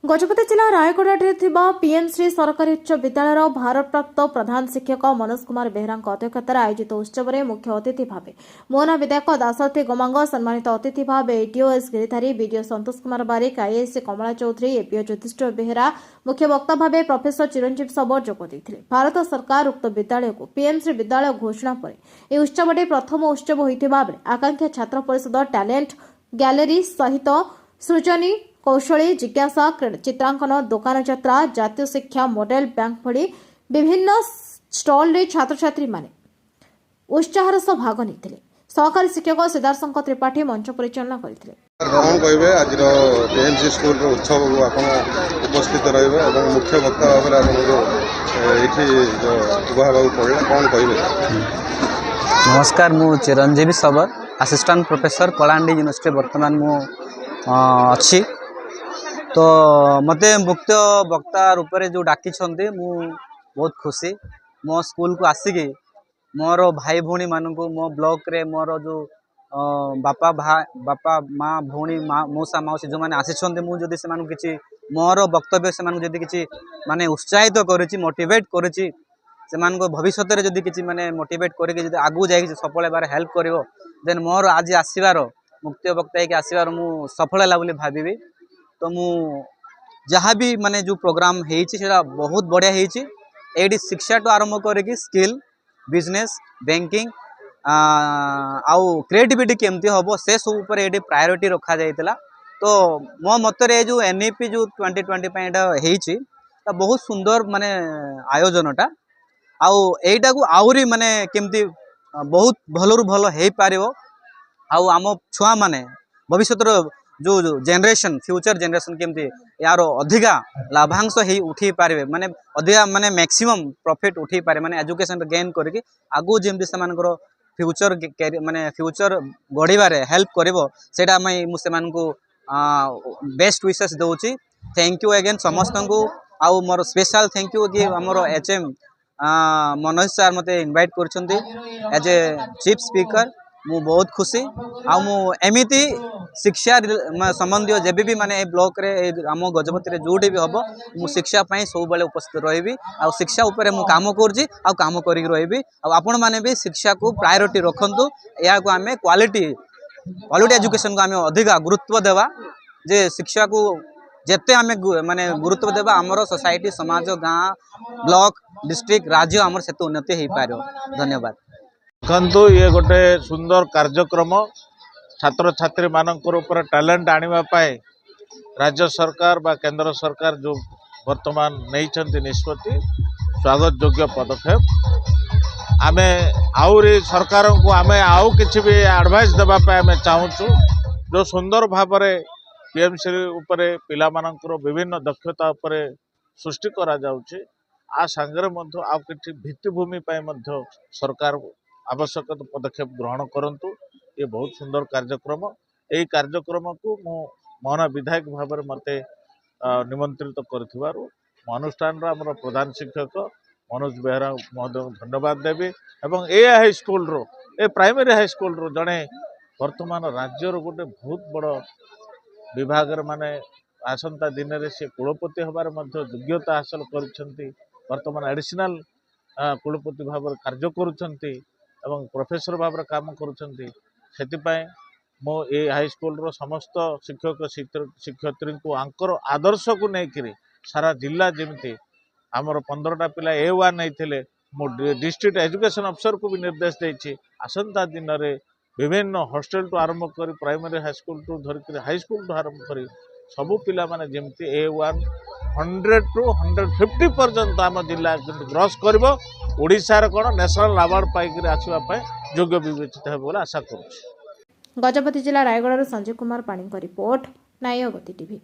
गजपति जिला रायगढ़ पीएमश्री सरकारी उच्च विद्यालय भारप्राप्त प्रधान शिक्षक मनोज कुमार बेहरा अध्यक्षतार आयोजित उत्सव में मुख्य अतिथि भाव मोहना विधायक दासरथी गोमांग सम्मानित अतिथि भाव ADO S Giridhari BDO Santosh Kumar बारिक आईएएस कमला चौधरी एपीओ युधिष्ठिर बेहरा मुख्य वक्ता भाव प्रोफेसर चिरंजीव सबर जोगदेते। भारत सरकार उक्त विद्यालय को पीएमश्री विद्यालय घोषणा पर यह उत्सव प्रथम उत्सव होता बेले आकांक्षा छात्र परिषद टैलेंट गैलेरी सहित सृजनी कौशली जिज्ञासा चित्रांकन दुकान यात्रा जातीय शिक्षा मॉडल बैंक भली विभिन्न स्टॉल रे छात्र छात्री माने उत्साहर सह भाग नहीं सहकारी शिक्षक सिद्धार्थ त्रिपाठी मंच परिचालना करते। कौन कहे आज पीएमसी स्कूल उत्सव आप उपस्थित रही मुख्य वक्ता भाव पड़ा कौन कहे। नमस्कार मु चिरंजीवी सबर असिस्टेंट प्रोफेसर कलाहांडी यूनिवर्सिटी वर्तमान मु अच्छी तो मते मुख्य वक्ता रूप में जो डाकी मु बहुत खुशी मो स्कूल को आसिक मोर भाई भौणी मान मो ब्लॉक रे मोर जो बापा माँ भौणी मौसा मौसी जो मैंने आसी मुझे से किसी मोर वक्तव्य से किसी माने उत्साहित करुच्ची मोटिवेट करुच्ची से भविष्य में जदि किसी माने मोटिवेट करके आगू जा सफल होबार हेल्प करिवो देन मोर आज आसबार मुख्य वक्ता है आसबार मु सफल है बोली भाविबी। तो मु जहाँ भी माने जो प्रोग्राम है बहुत बढ़िया है शिक्षा तो आरंभ करके स्किल बिजनेस बैंकिंग आउ क्रिएटिविटी केमती हम से सब पर ये प्रायोरिटी रखा जाइला। तो मो मतरे जो एनईपी जो 2020 बहुत सुंदर माने आयोजनटा आउ एटा को आउरी माने केमती बहुत भलरू भल हो पार आउ आम छुआ माने भविष्य जो जेनरेशन फ्यूचर जेनरेशन केमती यार अधिका लाभांश ही उठी पारे माने अधिका माने मैक्सिमम प्रॉफिट उठी पारे माने एजुकेशन गेन करके आगु जेमती से फ्यूचर माने फ्यूचर गढ़िबारे हेल्प करिवो सेटा मैं मुझे बेस्ट विशेष दउची। थैंक यू अगेन समस्त को आउ मोर स्पेशल थैंक यू कि हमर एचएम मनोज सर मते इनवाइट करछंती एज ए चीफ स्पीकर मु बहुत खुशी आ मु एमिति शिक्षा संबंधी जब भी माने ब्लॉक रे आम गजपति रे जोटी भी हम मु शिक्षा सब बेले उपस्थित रही आ शिक्षा उपर मु काम करजी आ काम करिक रही आपण माने भी शिक्षा को प्रायोरिटी रखंतु या को आमे क्वालिटी एजुकेशन को आमे अधिक गुरुत्व देवा जे शिक्षा को जेते आमे माने गुरुत्व देवा आमर सोसाइटी समाज गाँ ब्लॉक डिस्ट्रिक्ट राज्य आमर सेतु उन्नति हो पारो। धन्यवाद। देखु ये गोटे सुंदर कार्यक्रम छात्र छात्री मानकर ऊपर टैलेंट आने राज्य सरकार बा केंद्र सरकार जो वर्तमान नहीं निष्पत्ति स्वागत योग्य पदक्षेप आमे आउरी सरकार को आमे आउ किछि भी एडवाइस देवाई आमे चाहूँ जो सुंदर भाव पीएमसी उपरे पिला मानकर विभिन्न दक्षता उपरे सृष्टि करा जाउछि आ सांगरे मध्य आ किछि भित्तिभूमि मध्य सरकार आवश्यक पदक्षेप ग्रहण करंतु। ये बहुत सुंदर कार्यक्रम यही कार्यक्रम को मो मोहना विधायक भाव में मते निमंत्रित करथिबारु अनुष्ठान आमर प्रधान शिक्षक मनोज बेहरा महोदय धन्यवाद देवी एवं ए हाई स्कूल रो ए प्राइमरी हाई स्कूल रो जड़े वर्तमान राज्य रो गोटे बहुत बड़ विभाग माने आसंता दिन में से कुलपति हबार मध्य योग्यता हासिल करिसेंती वर्तमान एडिशनल कुलपति भाव कार्य करुछंती एवं प्रोफेसर भाव काम करुछंती सेतिपाई मो ए हाई स्कूल रो समस्त शिक्षक शिक्षयित्री को आंकर आदर्श को लेकर सारा जिला जमी आमर 15टा पिला A1 नहीं मो डिस्ट्रिक्ट एजुकेशन अफसर को भी निर्देश देछि आसंता दिन में विभिन्न हॉस्टल टू आरंभ कर प्राइमरी हाई स्कूल टू धरिक हाई स्कूल टू आरंभ कर सबू पिला माने जमती A1 100 टू 150 पर्यंत आम जिला क्रॉस कर ओडिशार कौन नेशनल अवार्ड पाई आसवाई योग्य विवेचित है बोले आशा करुँ। गजपति जिला रायगढ़ संजय कुमार पाणी रिपोर्ट नायगति टीवी।